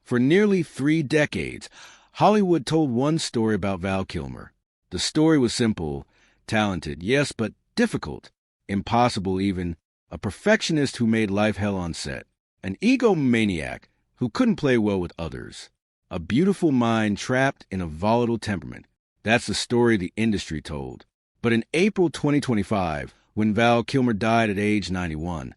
For nearly 3 decades, Hollywood told one story about Val Kilmer. The story was simple, talented, yes, but difficult, impossible even, a perfectionist who made life hell on set, an egomaniac who couldn't play well with others, a beautiful mind trapped in a volatile temperament. That's the story the industry told. But in April 2025, when Val Kilmer died at age 91,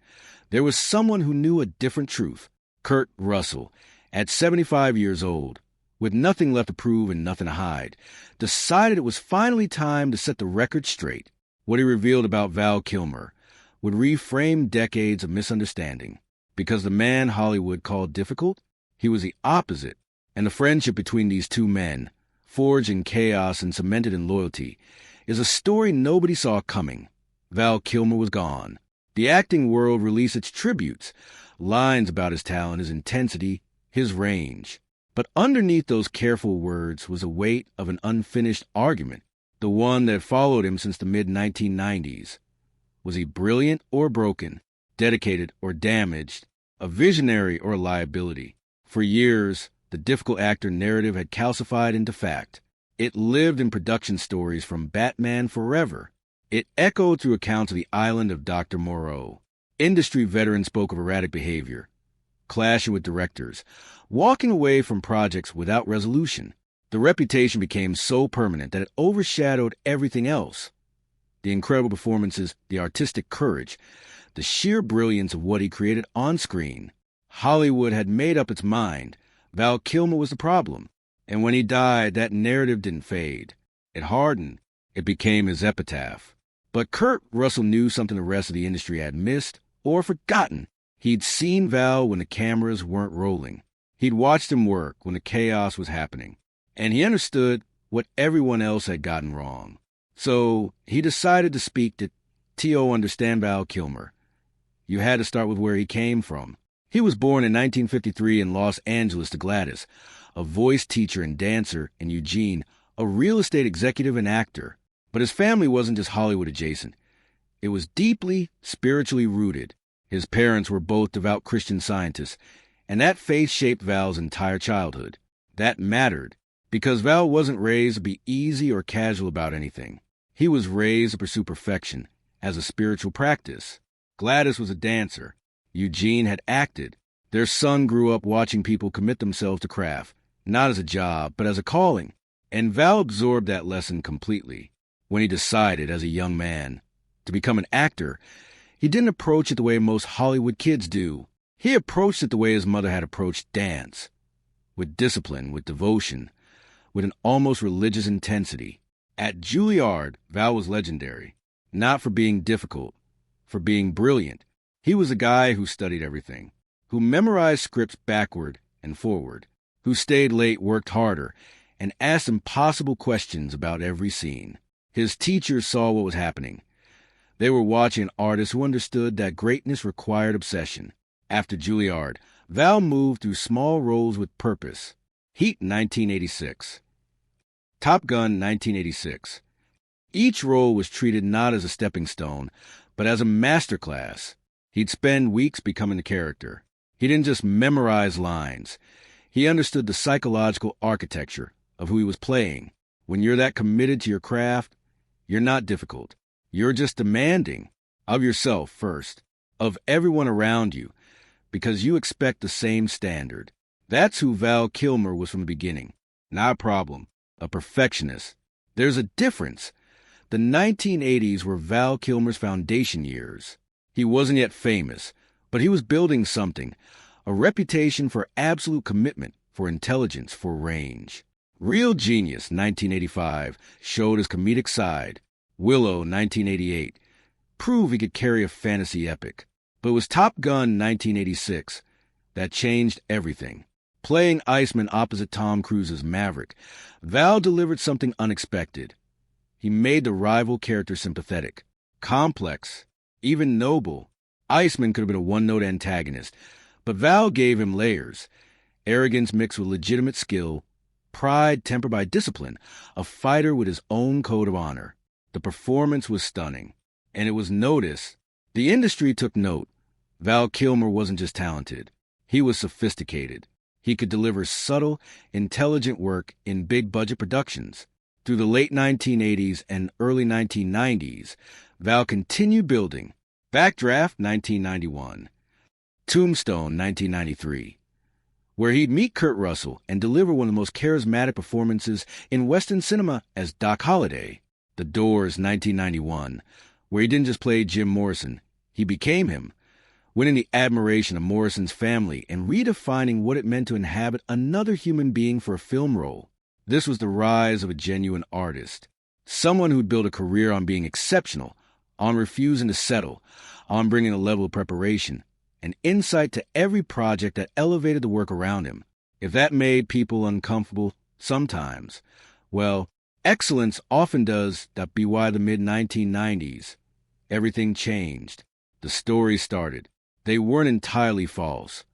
there was someone who knew a different truth. Kurt Russell, at 75 years old, with nothing left to prove and nothing to hide, decided it was finally time to set the record straight. What he revealed about Val Kilmer would reframe decades of misunderstanding. Because the man Hollywood called difficult, he was the opposite. And the friendship between these two men, forged in chaos and cemented in loyalty, is a story nobody saw coming. Val Kilmer was gone. The acting world released its tributes, lines about his talent, his intensity, his range. But underneath those careful words was the weight of an unfinished argument, the one that followed him since the mid-1990s. Was he brilliant or broken, dedicated or damaged, a visionary or a liability? For years, the difficult actor narrative had calcified into fact. It lived in production stories from Batman Forever. It echoed through accounts of the island of Dr. Moreau. Industry veterans spoke of erratic behavior, clashing with directors, walking away from projects without resolution. The reputation became so permanent that it overshadowed everything else. The incredible performances, the artistic courage, the sheer brilliance of what he created on screen. Hollywood had made up its mind. Val Kilmer was the problem. And when he died, that narrative didn't fade. It hardened. It became his epitaph. But Kurt Russell knew something the rest of the industry had missed or forgotten. He'd seen Val when the cameras weren't rolling. He'd watched him work when the chaos was happening. And he understood what everyone else had gotten wrong. So he decided to speak to T.O. Understand Val Kilmer. You had to start with where he came from. He was born in 1953 in Los Angeles to Gladys, a voice teacher and dancer, and Eugene, a real estate executive and actor. But his family wasn't just Hollywood adjacent. It was deeply spiritually rooted. His parents were both devout Christian Scientists, and that faith shaped Val's entire childhood. That mattered, because Val wasn't raised to be easy or casual about anything. He was raised to pursue perfection as a spiritual practice. Gladys was a dancer. Eugene had acted. Their son grew up watching people commit themselves to craft, not as a job, but as a calling. And Val absorbed that lesson completely. When he decided, as a young man, to become an actor, he didn't approach it the way most Hollywood kids do. He approached it the way his mother had approached dance, with discipline, with devotion, with an almost religious intensity. At Juilliard, Val was legendary, not for being difficult, for being brilliant. He was a guy who studied everything, who memorized scripts backward and forward, who stayed late, worked harder, and asked impossible questions about every scene. His teachers saw what was happening. They were watching an artist who understood that greatness required obsession. After Juilliard, Val moved through small roles with purpose. Heat 1986. Top Gun 1986. Each role was treated not as a stepping stone, but as a masterclass. He'd spend weeks becoming the character. He didn't just memorize lines. He understood the psychological architecture of who he was playing. When you're that committed to your craft, you're not difficult. You're just demanding of yourself first, of everyone around you, because you expect the same standard. That's who Val Kilmer was from the beginning. Not a problem, a perfectionist. There's a difference. The 1980s were Val Kilmer's foundation years. He wasn't yet famous, but he was building something, a reputation for absolute commitment, for intelligence, for range. Real Genius, 1985, showed his comedic side. Willow, 1988, proved he could carry a fantasy epic. But it was Top Gun, 1986, that changed everything. Playing Iceman opposite Tom Cruise's Maverick, Val delivered something unexpected. He made the rival character sympathetic, complex, even noble. Iceman could have been a one-note antagonist, but Val gave him layers. Arrogance mixed with legitimate skill, pride tempered by discipline, a fighter with his own code of honor. The performance was stunning, and it was noticed. The industry took note. Val Kilmer wasn't just talented. He was sophisticated. He could deliver subtle, intelligent work in big-budget productions. Through the late 1980s and early 1990s, Val continued building. Backdraft, 1991. Tombstone, 1993, where he'd meet Kurt Russell and deliver one of the most charismatic performances in Western cinema as Doc Holliday. The Doors, 1991, where he didn't just play Jim Morrison, he became him, winning the admiration of Morrison's family and redefining what it meant to inhabit another human being for a film role. This was the rise of a genuine artist, someone who'd built a career on being exceptional, on refusing to settle, on bringing a level of preparation, and insight to every project that elevated the work around him. If that made people uncomfortable, sometimes, well, excellence often does. That be why the mid-1990s, everything changed. The stories started. They weren't entirely false,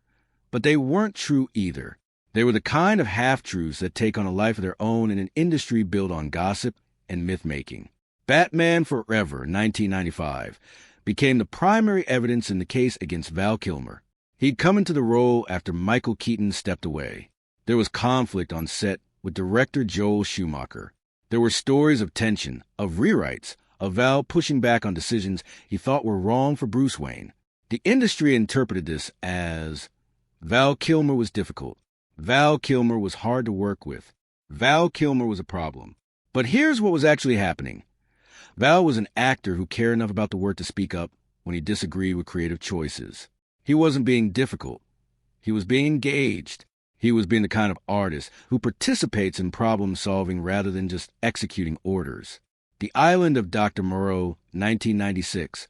but they weren't true either. They were the kind of half-truths that take on a life of their own in an industry built on gossip and myth-making. Batman Forever, 1995, became the primary evidence in the case against Val Kilmer. He'd come into the role after Michael Keaton stepped away. There was conflict on set with director Joel Schumacher. There were stories of tension, of rewrites, of Val pushing back on decisions he thought were wrong for Bruce Wayne. The industry interpreted this as Val Kilmer was difficult. Val Kilmer was hard to work with. Val Kilmer was a problem. But here's what was actually happening. Val was an actor who cared enough about the work to speak up when he disagreed with creative choices. He wasn't being difficult. He was being engaged. He was being the kind of artist who participates in problem-solving rather than just executing orders. The Island of Dr. Moreau, 1996,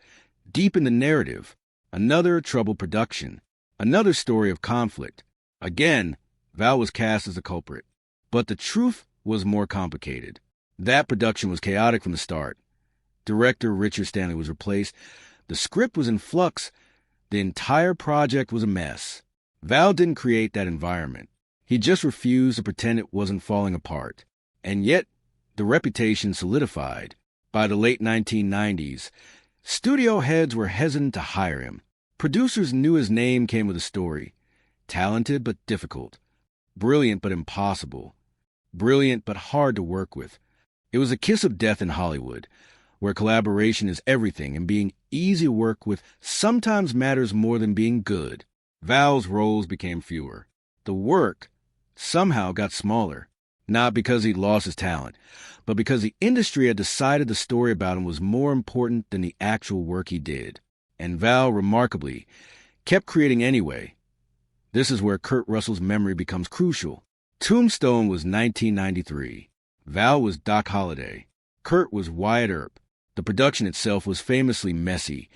deepened the narrative. Another troubled production. Another story of conflict. Again, Val was cast as the culprit. But the truth was more complicated. That production was chaotic from the start. Director Richard Stanley was replaced. The script was in flux. The entire project was a mess. Val didn't create that environment. He just refused to pretend it wasn't falling apart. And yet, the reputation solidified. By the late 1990s, studio heads were hesitant to hire him. Producers knew his name came with a story. Talented but difficult. Brilliant but impossible. Brilliant but hard to work with. It was a kiss of death in Hollywood, where collaboration is everything and being easy to work with sometimes matters more than being good. Val's roles became fewer. The work somehow got smaller, not because he'd lost his talent, but because the industry had decided the story about him was more important than the actual work he did. And Val, remarkably, kept creating anyway. This is where Kurt Russell's memory becomes crucial. Tombstone was 1993. Val was Doc Holliday. Kurt was Wyatt Earp. The production itself was famously messy.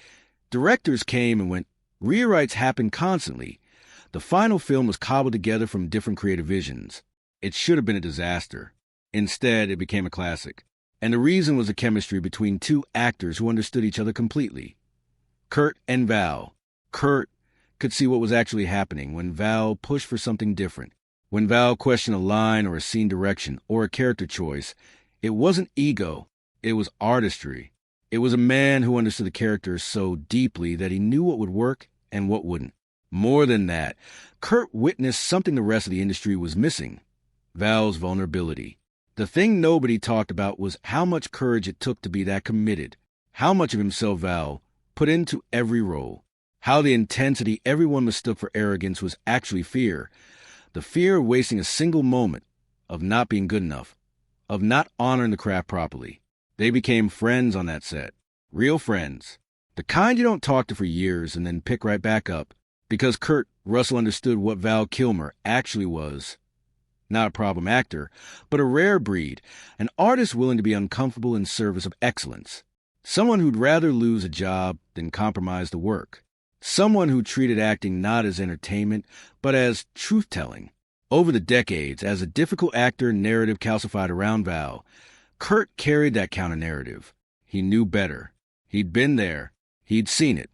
Directors came and went. Rewrites happened constantly. The final film was cobbled together from different creative visions. It should have been a disaster. Instead, it became a classic. And the reason was the chemistry between two actors who understood each other completely. Kurt and Val. Kurt could see what was actually happening when Val pushed for something different. When Val questioned a line or a scene direction or a character choice, it wasn't ego, it was artistry. It was a man who understood the characters so deeply that he knew what would work and what wouldn't. More than that, Kurt witnessed something the rest of the industry was missing: Val's vulnerability. The thing nobody talked about was how much courage it took to be that committed, how much of himself Val put into every role, how the intensity everyone mistook for arrogance was actually fear, the fear of wasting a single moment, of not being good enough, of not honoring the craft properly. They became friends on that set, real friends, the kind you don't talk to for years and then pick right back up, because Kurt Russell understood what Val Kilmer actually was. Not a problem actor, but a rare breed, an artist willing to be uncomfortable in service of excellence. Someone who'd rather lose a job than compromise the work. Someone who treated acting not as entertainment, but as truth-telling. Over the decades, as a difficult actor narrative calcified around Val, Kurt carried that counter-narrative. He knew better. He'd been there. He'd seen it.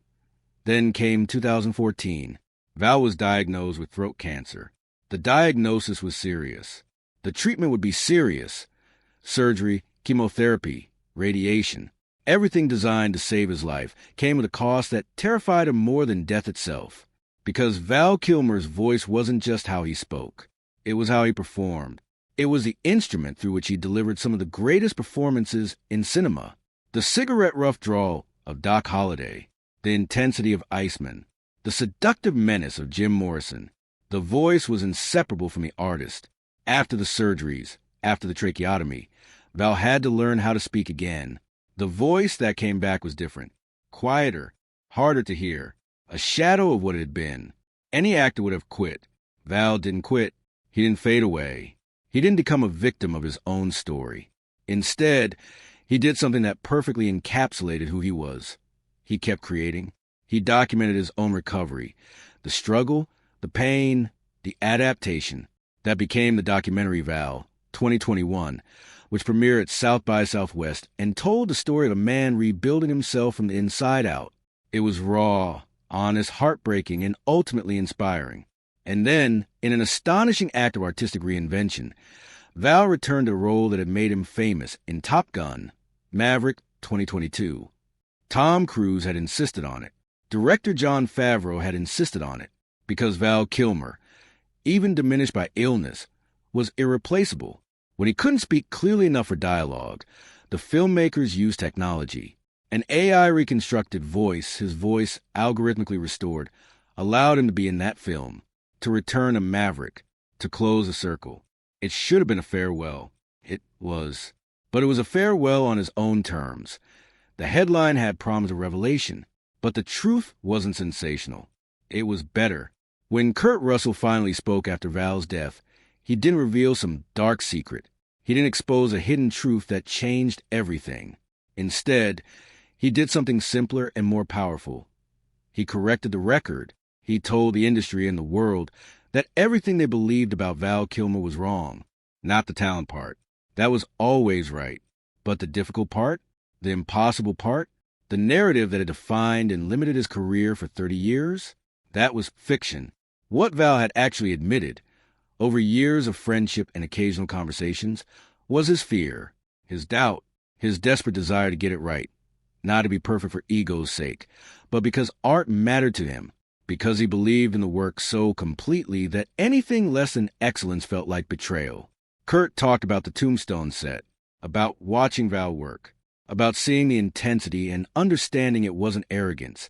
Then came 2014. Val was diagnosed with throat cancer. The diagnosis was serious. The treatment would be serious. Surgery, chemotherapy, radiation. Everything designed to save his life came with a cost that terrified him more than death itself. Because Val Kilmer's voice wasn't just how he spoke. It was how he performed. It was the instrument through which he delivered some of the greatest performances in cinema. The cigarette rough drawl of Doc Holliday, the intensity of Iceman, the seductive menace of Jim Morrison. The voice was inseparable from the artist. After the surgeries, after the tracheotomy, Val had to learn how to speak again. The voice that came back was different, quieter, harder to hear, a shadow of what it had been. Any actor would have quit. Val didn't quit. He didn't fade away. He didn't become a victim of his own story. Instead, he did something that perfectly encapsulated who he was. He kept creating. He documented his own recovery, the struggle, the pain, the adaptation. That became the documentary Val, 2021, which premiered at South by Southwest and told the story of a man rebuilding himself from the inside out. It was raw, honest, heartbreaking, and ultimately inspiring. And then, in an astonishing act of artistic reinvention, Val returned a role that had made him famous in Top Gun, Maverick, 2022. Tom Cruise had insisted on it. Director Jon Favreau had insisted on it, because Val Kilmer, even diminished by illness, was irreplaceable. When he couldn't speak clearly enough for dialogue, the filmmakers used technology. An AI reconstructed voice, his voice algorithmically restored, allowed him to be in that film, to return a Maverick, to close a circle. It should have been a farewell. It was. But it was a farewell on his own terms. The headline had promised a revelation, but the truth wasn't sensational. It was better. When Kurt Russell finally spoke after Val's death, he didn't reveal some dark secret. He didn't expose a hidden truth that changed everything. Instead, he did something simpler and more powerful. He corrected the record. He told the industry and the world that everything they believed about Val Kilmer was wrong. Not the talent part. That was always right. But the difficult part, the impossible part, the narrative that had defined and limited his career for 30 years, that was fiction. What Val had actually admitted, over years of friendship and occasional conversations, was his fear, his doubt, his desperate desire to get it right. Not to be perfect for ego's sake, but because art mattered to him, because he believed in the work so completely that anything less than excellence felt like betrayal. Kurt talked about the Tombstone set, about watching Val work, about seeing the intensity and understanding it wasn't arrogance.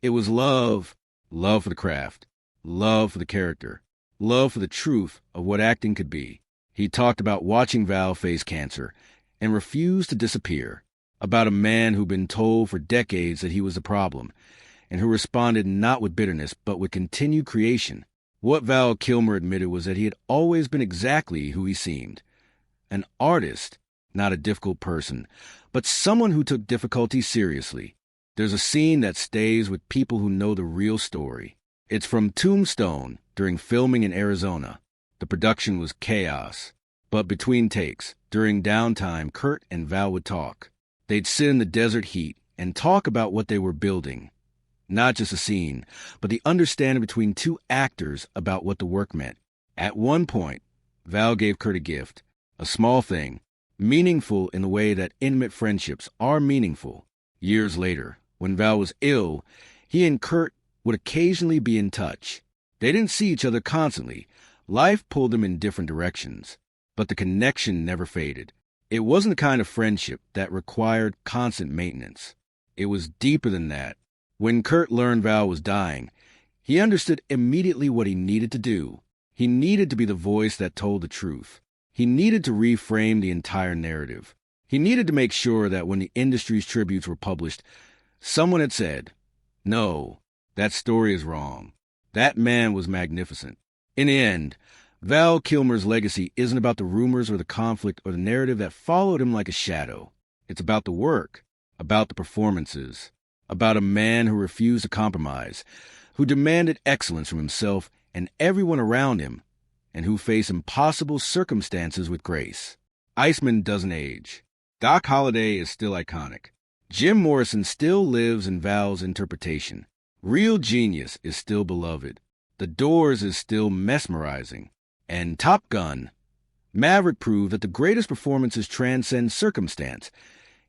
It was love. Love for the craft. Love for the character. Love for the truth of what acting could be. He talked about watching Val face cancer and refuse to disappear, about a man who'd been told for decades that he was the problem, and who responded not with bitterness but with continued creation. What Val Kilmer admitted was that he had always been exactly who he seemed. An artist, not a difficult person, but someone who took difficulty seriously. There's a scene that stays with people who know the real story. It's from Tombstone during filming in Arizona. The production was chaos. But between takes, during downtime, Kurt and Val would talk. They'd sit in the desert heat and talk about what they were building. Not just a scene, but the understanding between two actors about what the work meant. At one point, Val gave Kurt a gift, a small thing, meaningful in the way that intimate friendships are meaningful. Years later, when Val was ill, he and Kurt would occasionally be in touch. They didn't see each other constantly. Life pulled them in different directions. But the connection never faded. It wasn't the kind of friendship that required constant maintenance. It was deeper than that. When Kurt learned Val was dying, he understood immediately what he needed to do. He needed to be the voice that told the truth. He needed to reframe the entire narrative. He needed to make sure that when the industry's tributes were published, someone had said, "No, that story is wrong. That man was magnificent." In the end, Val Kilmer's legacy isn't about the rumors or the conflict or the narrative that followed him like a shadow. It's about the work, about the performances, about a man who refused to compromise, who demanded excellence from himself and everyone around him, and who faced impossible circumstances with grace. Iceman doesn't age. Doc Holliday is still iconic. Jim Morrison still lives in Val's interpretation. Real Genius is still beloved. The Doors is still mesmerizing. And Top Gun, Maverick proved that the greatest performances transcend circumstance,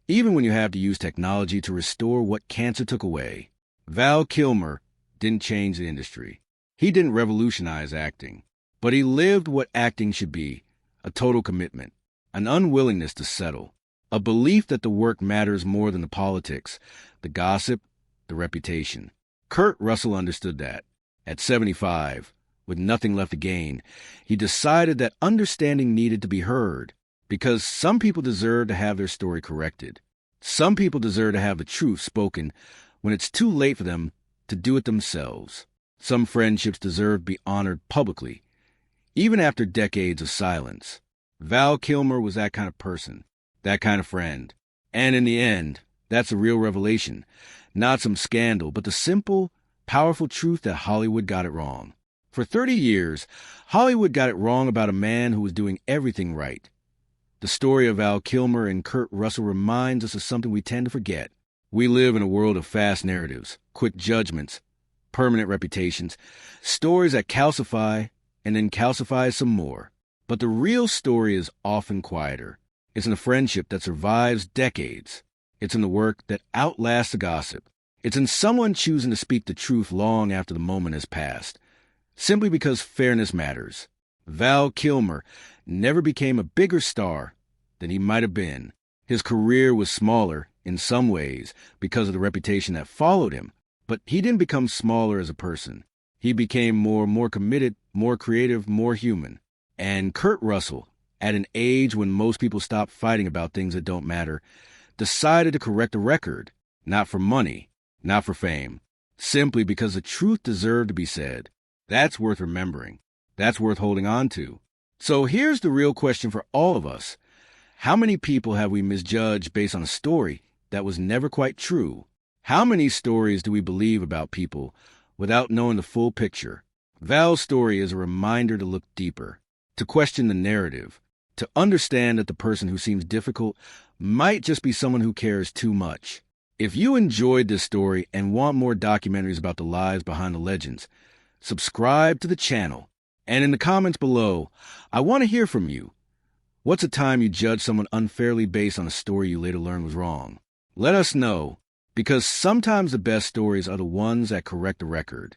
even when you have to use technology to restore what cancer took away. Val Kilmer didn't change the industry. He didn't revolutionize acting, but he lived what acting should be: a total commitment, an unwillingness to settle, a belief that the work matters more than the politics, the gossip, the reputation. Kurt Russell understood that. At 75, with nothing left to gain, he decided that understanding needed to be heard, because some people deserve to have their story corrected. Some people deserve to have the truth spoken when it's too late for them to do it themselves. Some friendships deserve to be honored publicly, even after decades of silence. Val Kilmer was that kind of person, that kind of friend. And in the end, that's a real revelation. Not some scandal, but the simple, powerful truth that Hollywood got it wrong. For 30 years, Hollywood got it wrong about a man who was doing everything right. The story of Val Kilmer and Kurt Russell reminds us of something we tend to forget. We live in a world of fast narratives, quick judgments, permanent reputations, stories that calcify and then calcify some more. But the real story is often quieter. It's in a friendship that survives decades. It's in the work that outlasts the gossip. It's in someone choosing to speak the truth long after the moment has passed, simply because fairness matters. Val Kilmer never became a bigger star than he might have been. His career was smaller in some ways because of the reputation that followed him, but he didn't become smaller as a person. He became more committed, more creative, more human. And Kurt Russell, at an age when most people stop fighting about things that don't matter, decided to correct a record, not for money, not for fame, simply because the truth deserved to be said. That's worth remembering. That's worth holding on to. So here's the real question for all of us. How many people have we misjudged based on a story that was never quite true? How many stories do we believe about people without knowing the full picture? Val's story is a reminder to look deeper, to question the narrative, to understand that the person who seems difficult might just be someone who cares too much. If you enjoyed this story and want more documentaries about the lives behind the legends, subscribe to the channel. And in the comments below, I want to hear from you. What's a time you judged someone unfairly based on a story you later learned was wrong? Let us know, because sometimes the best stories are the ones that correct the record.